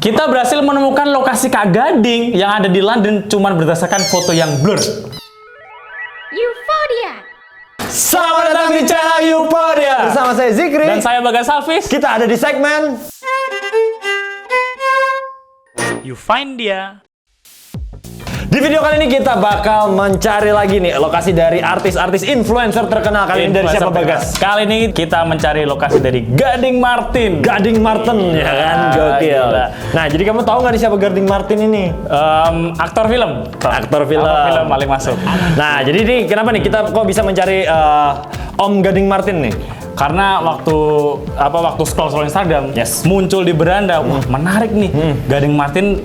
Kita berhasil menemukan lokasi Kak Gading yang ada di London cuman berdasarkan foto yang blur. Euphoria. Selamat datang di channel Euphoria. Bersama saya Zikri. Dan saya Bagas Salvis. Kita ada di segmen You find dia. Di video kali ini kita bakal mencari lagi nih lokasi dari artis-artis influencer terkenal. Kali ini dari siapa, Bagas? Kali ini kita mencari lokasi dari Gading Martin. Gading Martin, ya kan? Gokil. Gila. Nah, jadi kamu tahu nggak nih siapa Gading Martin ini? Aktor film. Aktor film. Aktor film paling masuk. Nah, jadi nih kenapa nih kita kok bisa mencari Om Gading Martin nih? Karena waktu scroll Instagram Yes. muncul di beranda, wah menarik nih. Gading Martin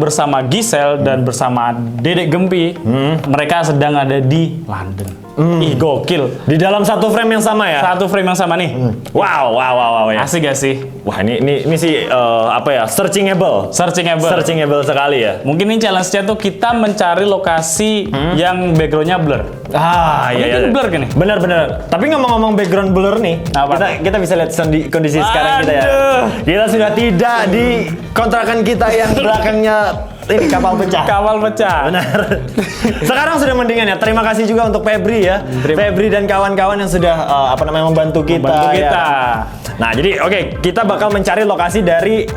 bersama Giselle dan bersama Dedek Gempi, mereka sedang ada di London. Ih, gokil. Di dalam satu frame yang sama ya? Satu frame yang sama nih. Wow ya. Asik gak sih? Wah, ini sih searchingable. Searchingable sekali ya. Mungkin ini challenge-nya tuh kita mencari lokasi yang background-nya blur. Iya. Ini blur kan nih? Benar. Tapi ngomong-ngomong background blur nih, Apa? kita bisa lihat kondisi sekarang kita ya. Aduh. Kita sudah tidak di kontrakan kita yang belakangnya ini kapal pecah. Kapal pecah. Benar. Sekarang sudah mendingan ya. Terima kasih juga untuk Febri ya. Febri dan kawan-kawan yang sudah membantu kita. Ya. Nah, jadi oke, kita bakal mencari lokasi dari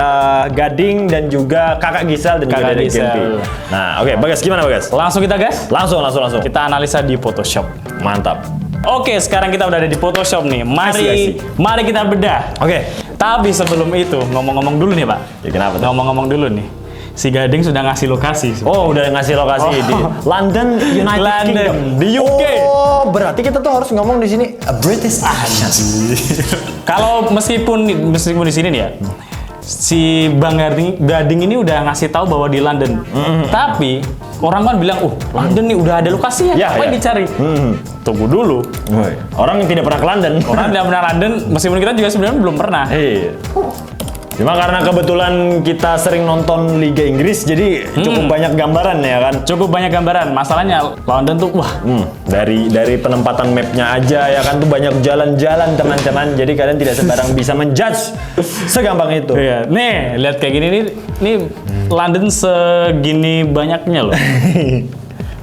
Gading dan juga Kakak Giselle dan juga Dedek Gempi. Nah, oke, Bagas gimana Bagas? Langsung kita gas? Langsung. Kita analisa di Photoshop. Mantap. Oke, sekarang kita udah ada di Photoshop nih. Mari kita bedah. Oke. Tapi sebelum itu, ngomong-ngomong dulu nih, Pak. Ya, kenapa tuh? Ngomong-ngomong dulu nih. Si Gading sudah ngasih lokasi. Oh, udah ngasih lokasi di London, United Kingdom, di UK. Oh, berarti kita tuh harus ngomong di sini a British accent. Kalau meskipun di sini nih ya, si Bang Gading ini udah ngasih tahu bahwa di London. Tapi orang kan bilang, London nih udah ada lokasinya. Ya, Apa yang ya. dicari? Tunggu dulu. Orang yang tidak pernah ke London. Orang tidak pernah London, meskipun kita juga sebenarnya belum pernah. Iya. Cuma karena kebetulan kita sering nonton Liga Inggris, jadi cukup banyak gambaran ya kan. Cukup banyak gambaran. Masalahnya London tuh Dari penempatan mapnya aja ya kan tuh banyak jalan-jalan teman-teman. Jadi kalian tidak sembarang bisa menjudge segampang itu. Iya. Nih, lihat kayak gini nih London segini banyaknya loh.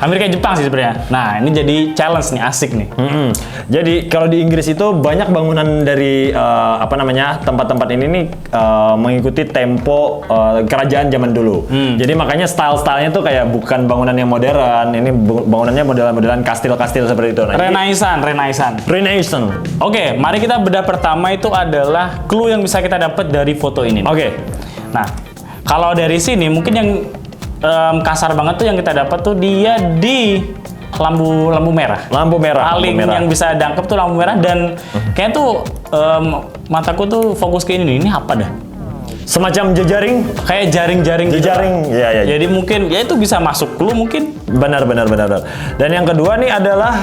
Hampir kayak Jepang sih sebenarnya. Nah, ini jadi challenge nih, asik nih. Jadi kalau di Inggris itu banyak bangunan dari tempat-tempat ini nih mengikuti tempo kerajaan zaman dulu. Jadi makanya style-stylenya tuh kayak bukan bangunan yang modern. Ini bangunannya modelan kastil-kastil seperti itu. Nah, Renaissance. Oke, mari kita bedah pertama itu adalah clue yang bisa kita dapat dari foto ini. Oke. Nah, kalau dari sini mungkin yang kasar banget tuh yang kita dapat tuh dia di lampu merah. Paling yang bisa dangkep tuh lampu merah dan kayak tuh mataku tuh fokus ke ini apa dah? Semacam jejaring, kayak jaring-jaring. Iya. Jadi mungkin ya itu bisa masuk clue mungkin. Benar. Dan yang kedua nih adalah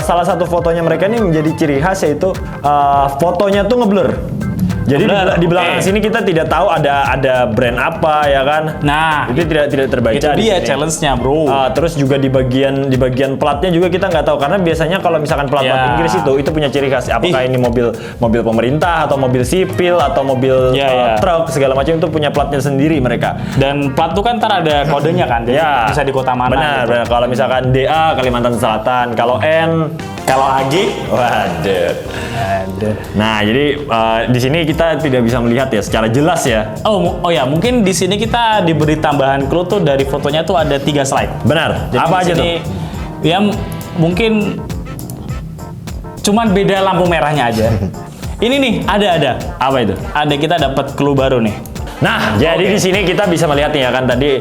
salah satu fotonya mereka nih menjadi ciri khas yaitu fotonya tuh ngeblur. Jadi di belakang sini kita tidak tahu ada brand apa ya kan. Nah, itu tidak terbaca. Itu dia challenge-nya, bro. Terus juga di bagian platnya juga kita nggak tahu karena biasanya kalau misalkan plat Inggris itu punya ciri khas. Apakah ini mobil pemerintah atau mobil sipil atau mobil truk segala macam itu punya platnya sendiri mereka. Dan plat itu kan ntar ada kodenya kan. Jadi bisa di kota mana. Benar. Kalau misalkan DA Kalimantan Selatan, kalau N, kalau AG, waduh. Nah, jadi di sini kita tidak bisa melihat ya secara jelas ya. Oh ya, mungkin di sini kita diberi tambahan clue tuh dari fotonya tuh ada 3 slide. Benar. Jadi apa aja tuh? Ya mungkin cuman beda lampu merahnya aja. Ini nih ada. Apa itu? Kita dapat clue baru nih. Nah, jadi di sini kita bisa melihat nih ya kan tadi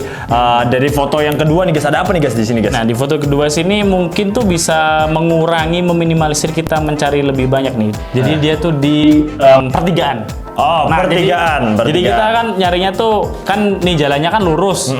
dari foto yang kedua nih guys, ada apa nih guys di sini guys? Nah, di foto kedua sini mungkin tuh bisa meminimalisir kita mencari lebih banyak nih. Jadi dia tuh di pertigaan. Oh, pertigaan. Jadi kita kan nyarinya tuh kan nih jalannya kan lurus.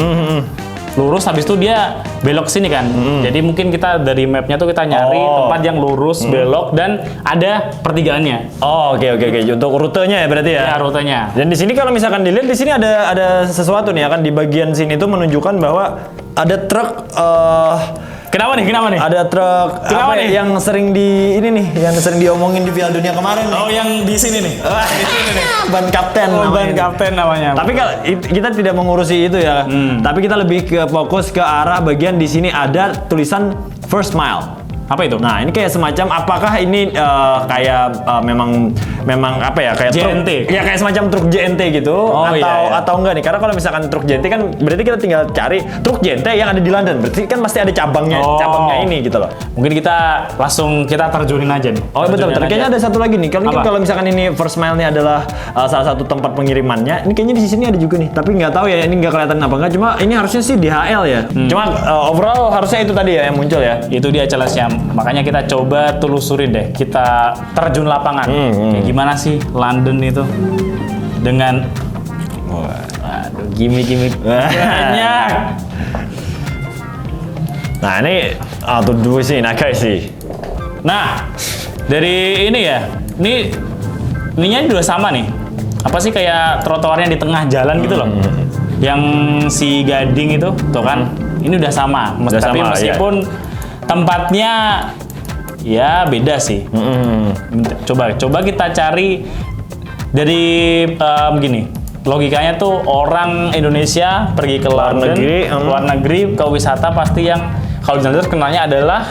Lurus habis itu dia belok sini kan. Jadi mungkin kita dari mapnya tuh kita nyari tempat yang lurus, belok dan ada pertigaannya. Oh, oke. Untuk rutenya ya berarti ya. Ya, rutenya. Dan di sini kalau misalkan dilihat di sini ada sesuatu nih ya kan di bagian sini tuh menunjukkan bahwa ada truk Kenapa nih? Ada truk Kenapa apa nih? yang sering yang sering diomongin di Piala Dunia kemarin nih. Oh, yang di sini nih. Ban kapten Oh, ban namanya. kapten namanya. Tapi kalau kita tidak mengurusi itu ya. Tapi kita lebih ke fokus ke arah bagian di sini ada tulisan first mile. Apa itu? Nah, ini kayak semacam apakah ini kayak memang apa ya, kayak JNT? truk, ya kayak semacam truk JNT gitu atau enggak nih? Karena kalau misalkan truk JNT kan berarti kita tinggal cari truk JNT yang ada di London. Berarti kan pasti ada cabangnya ini gitu loh. Mungkin kita terjunin aja nih. Oh, betul. Kayaknya ada satu lagi nih. Kalau misalkan ini first mile nih adalah salah satu tempat pengirimannya, ini kayaknya di sini ada juga nih. Tapi nggak tahu ya, ini nggak kelihatan apa enggak. Cuma ini harusnya sih DHL ya. Cuma overall harusnya itu tadi ya yang muncul ya. Itu dia challenge-nya. Makanya kita coba telusurin deh. Kita terjun lapangan. Kayak gimana sih London itu dengan aduh, gimmick banyak. Nah, ini dua sih, nakai sih. Nah, dari ini ya. Ininya juga sama nih. Apa sih kayak trotoarnya di tengah jalan gitu loh. Yang si Gading itu, tuh kan. Ini udah sama. Tapi meskipun tempatnya ya beda sih. Coba kita cari dari begini. Logikanya tuh orang Indonesia pergi ke luar negeri ke wisata pasti yang kalau di London kenalnya adalah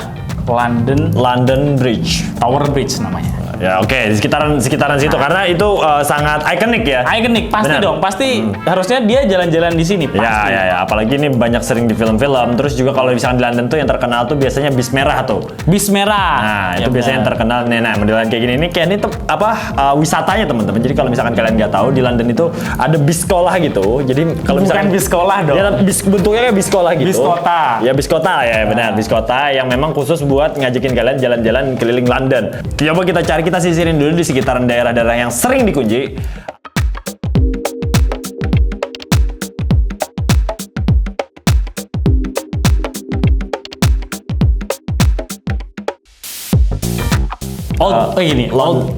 London Bridge. Tower Bridge namanya. Ya oke, di sekitaran situ karena itu sangat ikonik ya. Ikonik pasti. Benar. Dong, pasti harusnya dia jalan-jalan di sini pasti. Ya, apalagi ini banyak sering di film-film. Terus juga kalau misalkan di London tuh yang terkenal tuh biasanya bis merah tuh. Bis merah. Nah, itu biasanya yang terkenal. Nah, modelan kayak gini ini kayak ini wisatanya teman-teman. Jadi kalau misalkan kalian nggak tahu di London itu ada bis sekolah gitu. Jadi kalau misalkan bis sekolah dong. Ya, bentuknya kayak bis sekolah gitu. Bis kota. Ya bis kota ya, benar. Bis kota yang memang khusus buat ngajakin kalian jalan-jalan keliling London. Coba kita sisirin dulu di sekitaran daerah-daerah yang sering dikunci.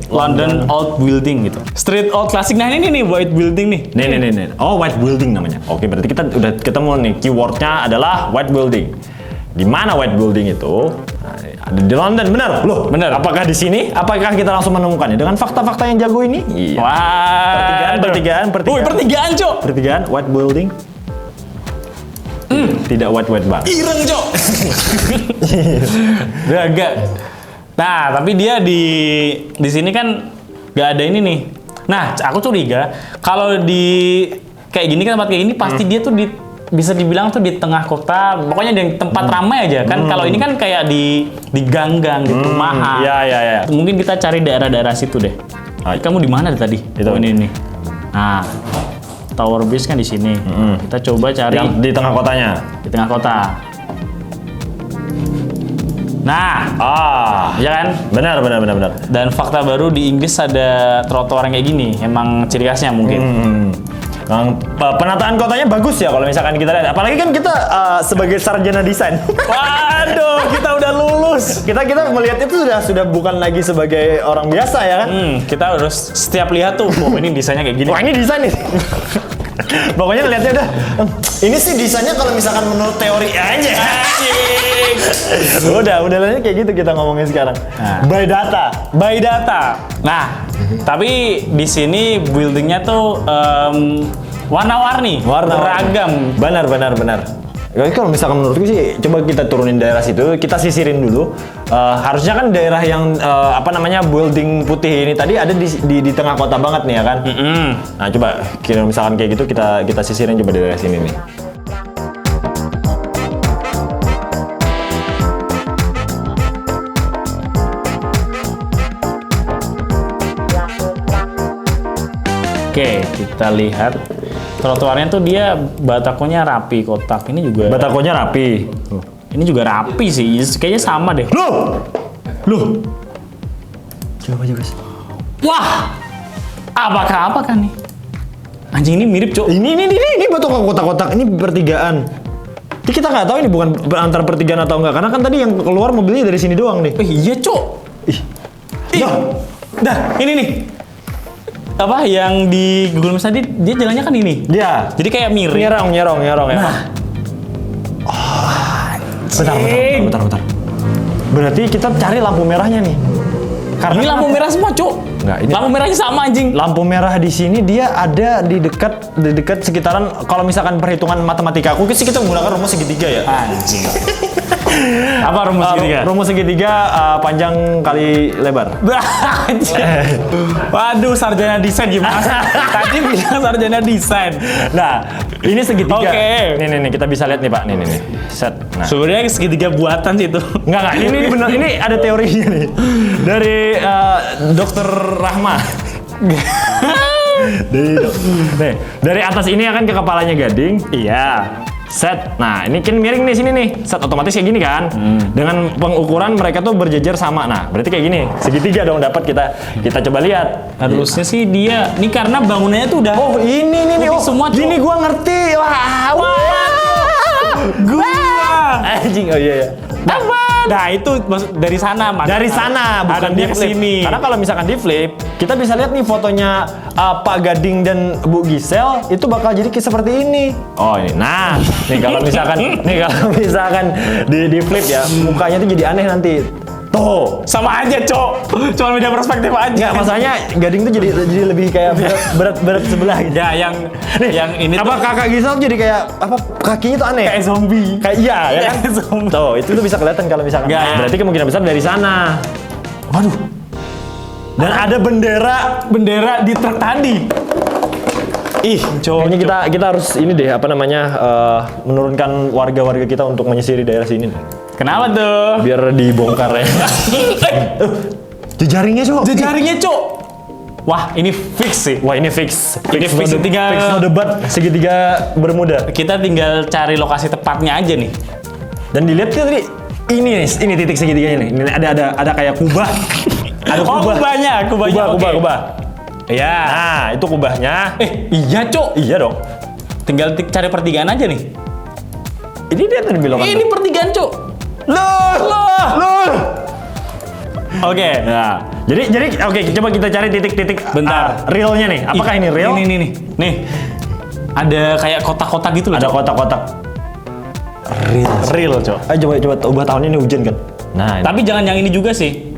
London Old Building gitu. Street Old Classic. Nah ini nih White Building nih. Nih. Oh, White Building namanya. Oke, berarti kita udah ketemu nih. Keywordnya adalah White Building. Di mana White Building itu? Nah, ada di London, benar? Loh, benar. Apakah di sini? Apakah kita langsung menemukannya dengan fakta-fakta yang jago ini? Iya. Wah. Pertigaan. Pertigaan, Cok. Pertigaan, White Building. Tidak white banget. Ireng, Cok. Gak. Nah, tapi dia di sini kan gak ada ini nih. Nah, aku curiga kalau di kayak gini kan tempat kayak gini pasti dia tuh bisa dibilang tuh di tengah kota, pokoknya di tempat ramai aja kan. Kalau ini kan kayak di gang-gang, di perumahan. Ya. Mungkin kita cari daerah-daerah situ deh. Kamu di mana tadi? Itu ini. Nah, Tower Bridge kan di sini. Kita coba cari yang di tengah kotanya. Di tengah kota. Nah, ya kan? Benar. Dan fakta baru di Inggris ada trotoar yang kayak gini. Emang ciri khasnya mungkin. Penataan kotanya bagus ya kalau misalkan kita lihat. Apalagi kan kita sebagai sarjana desain. Waduh, kita udah lulus. Kita melihat itu sudah bukan lagi sebagai orang biasa ya kan? Kita harus setiap lihat tuh, ini desainnya kayak gini. Wah, ini desain nih. Pokoknya lihatnya udah. Ini sih desainnya kalau misalkan menurut teori aja. udah lihatnya kayak gitu kita ngomongin sekarang. Nah. By data. Nah, tapi di sini buildingnya tuh warna-warni, beragam. Benar. Jadi kalau misalkan menurutku sih, coba kita turunin daerah situ, kita sisirin dulu. Harusnya kan daerah yang building putih ini tadi ada di tengah kota banget nih ya kan. Nah coba kira misalkan kayak gitu kita sisirin coba daerah sini nih. Oke, kita lihat trotoarnya tuh dia batakonya rapi, kotak. Ini juga batakonya rapi. Ini juga rapi sih, kayaknya sama deh. Loh. Coba guys. Wah, apa kan nih? Anjing ini mirip, Cok. Ini batok kotak-kotak ini pertigaan. Ini kita nggak tahu ini bukan antara pertigaan atau enggak, karena kan tadi yang keluar mobilnya dari sini doang nih. Iya, Cok. Dah, ini nih. Apa yang di Google Maps tadi dia jalannya kan ini. Iya. Jadi kayak mirip. Nyerong ya. Nah. Bentar. Berarti kita cari lampu merahnya nih. Karena ini lampu merah semua, Cuk. Enggak, ini lampu merahnya sama anjing. Lampu merah di sini dia ada di dekat sekitaran, kalau misalkan perhitungan matematika aku sih kita menggunakan rumus segitiga ya. Anjing. Apa rumus segitiga? Rumus segitiga panjang kali lebar. Waduh, sarjana desain gimana? Tadi bilang sarjana desain. Nah, ini segitiga. Oke. Nih kita bisa lihat nih Pak. Nih. Set. Nah. Sebenarnya segitiga buatan sih itu. Enggak. Ini benar. Ini ada teorinya nih. Dari Dokter Rahma. Dari atas ini akan ke kepalanya Gading. Iya. Set. Nah, ini kan miring nih sini nih. Set otomatis kayak gini kan. Dengan pengukuran mereka tuh berjejer sama. Nah, berarti kayak gini. Segitiga dong dapat kita coba lihat. Harusnya sih dia. Ini karena bangunannya tuh udah. Oh, ini nih. Oh, semua. Gini gua ngerti. Wah. Gua. Anjing. Oh iya. Nah, itu dari sana, Mas. Dari sana, bukan dia di flip. kesini. Karena kalau misalkan di flip, kita bisa lihat nih fotonya Pak Gading dan Bu Gisel itu bakal jadi seperti ini. Oh ini. Nah, nih kalau misalkan di flip ya, mukanya tuh jadi aneh nanti. Tuh, sama aja, Cok. Cuma beda perspektif aja. Enggak, masalahnya Gading tuh jadi lebih kayak berat sebelah gitu. Ya, yang ini apa tuh kakak Gisel jadi kayak apa kakinya tuh aneh. kayak zombie. Kayak iya, ya kan? Kayak zombie. Tuh, itu tuh bisa kelihatan kalau misalkan. Nggak, ya. Berarti kemungkinan besar dari sana. Waduh. Dan ada Bendera di truk tadi. Ih, kayaknya kita harus ini deh, apa namanya, menurunkan warga-warga kita untuk menyisiri daerah sini. Kenapa tuh? Biar dibongkar ya. Jejaringnya, Cok. Cok. Wah, ini fix sih. Wah, ini fix. Ini fix. Tinggal Fix no debat, segitiga Bermuda. kita tinggal cari lokasi tepatnya aja nih. Dan dilihat tadi ini titik segitiganya nih. Ini ada kayak kubah. Ada kubah. Kubahnya. Kubah. Iya. Nah, itu kubahnya. Iya, Cok. Iya dong. Tinggal cari pertigaan aja nih. Ini dia tadi belokan. Ini pertigaan, Cok. Loh. Oke. Nah, jadi oke, coba kita cari titik-titik Bentar. realnya nih. Apakah ini real? Ini. Nih. Ada kayak kotak-kotak gitu loh. Ada Cok. kotak-kotak. Real, Cok. Ayo coba ubah tahun ini hujan kan. Nah, Tapi jangan yang ini juga sih.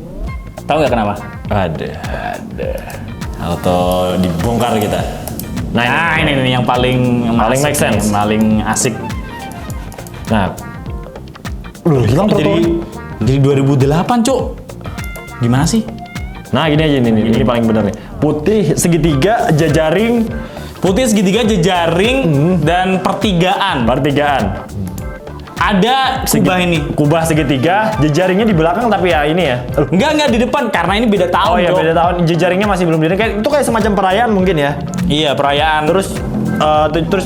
Tahu nggak kenapa? ada. Atau dibongkar kita. Nah, ini yang paling Paling make sense. Yang paling asik. Nah, hilang Jadi 2008, Cok. Gimana sih? Nah, gini aja ini paling benar nih. Putih segitiga jejaring dan pertigaan. Ada kubah ini. Kubah segitiga, jejaringnya di belakang tapi ya ini ya. Enggak di depan karena ini beda tahun. Oh iya, Cok. beda tahun. Jejaringnya masih belum itu kayak semacam perayaan mungkin ya. Iya, perayaan. Terus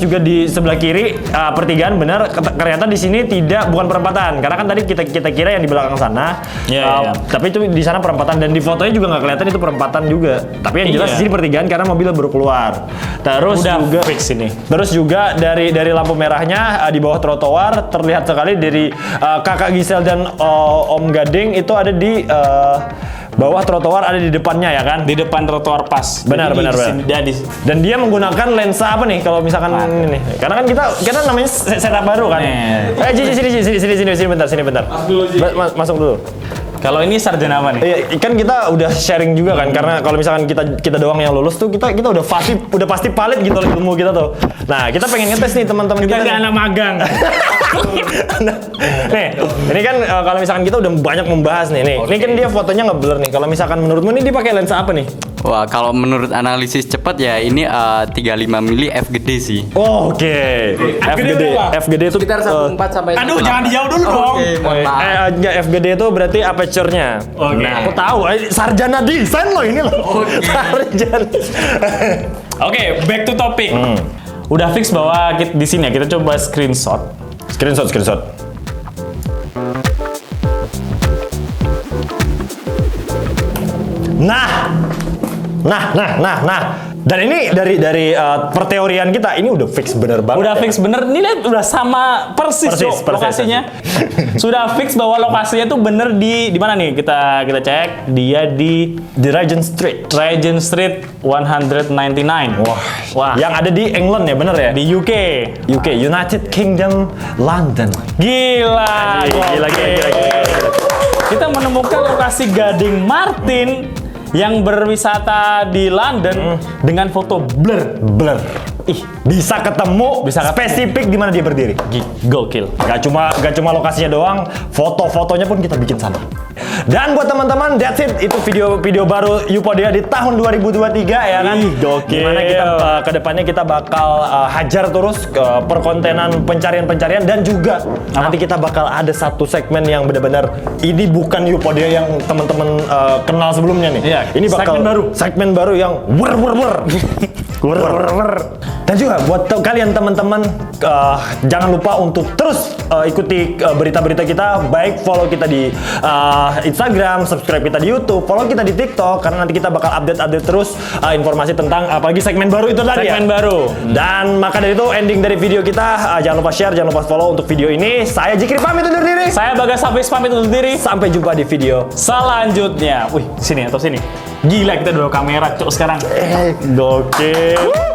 juga di sebelah kiri pertigaan benar ternyata di sini bukan perempatan karena kan tadi kita kira yang di belakang sana. Iya. Tapi itu di sana perempatan dan di fotonya juga nggak kelihatan itu perempatan juga. Tapi yang jelas di sini pertigaan karena mobil baru keluar. Terus udah juga fix ini. Terus juga dari lampu merahnya di bawah trotoar terlihat sekali dari kakak Gisel dan Om Gading itu ada di bawah trotoar, ada di depannya ya kan? Di depan trotoar pas. Benar. Dan dia menggunakan lensa apa nih kalau misalkan ini? Karena kan kita namanya setup baru kan. Sini bentar. Masuk dulu. Kalau ini sarjana apa nih? Iya, kan kita udah sharing juga kan karena kalau misalkan kita doang yang lulus tuh kita udah pasti valid gitu ilmu kita tuh. Nah, kita pengen ngetes nih teman-teman kita. Kita anak magang. Nih, ini kan kalau misalkan kita udah banyak membahas nih. Ini kan dia fotonya nge-blur nih. Kalau misalkan menurutmu ini dia pakai lensa apa nih? Wah, kalau menurut analisis cepat ya ini 35 mili f gede sih. Oh, oke. F gede itu Sekitar 1.4 sampai. Aduh, jangan dijauh dulu dong. Oke, mohon maaf. F gede itu berarti aperture-nya. Oke. Nah, aku tahu. Sarjana desain loh ini loh. Sarjana. Oke, back to topic. Udah fix bahwa di sini ya kita coba screenshot. Screenshot. Nah. Dan ini dari perteorian kita ini udah fix bener banget. Udah ya. fix bener, nih lihat udah sama persis, Persis, Cok, lokasinya. Sudah fix bahwa lokasinya tuh bener di mana nih? Kita cek, dia di Regent Street. Regent Street 199. Wah. Yang ada di England ya, bener ya? Di UK. UK, United Kingdom, London. Gila. Gila. Kita menemukan lokasi Gading Martin yang berwisata di London dengan foto blur. Ih, bisa ketemu spesifik di mana dia berdiri. Gokil. Gak cuma lokasinya doang, foto-fotonya pun kita bikin sama. Dan buat teman-teman, that's it. Itu video baru Yupodia di tahun 2023 ya kan. Ih, gokil. Dimana kita kedepannya kita bakal hajar terus ke perkontenan pencarian dan juga nanti kita bakal ada satu segmen yang benar-benar ini bukan Yupodia yang teman-teman kenal sebelumnya nih. Iya, Ini bakal segmen baru yang wer. Dan juga buat kalian teman-teman jangan lupa untuk terus ikuti berita-berita kita, baik follow kita di Instagram, subscribe kita di YouTube, follow kita di TikTok karena nanti kita bakal update terus informasi tentang apalagi segmen baru itu tadi. Segmen baru. Dan maka dari itu ending dari video kita jangan lupa share, jangan lupa follow untuk video ini. Saya Jikri pamit undur diri. Saya Bagas Hafiz pamit undur diri. Sampai jumpa di video selanjutnya. Wih, sini atau sini. Gila kita dua kamera, Cok, sekarang. gokil.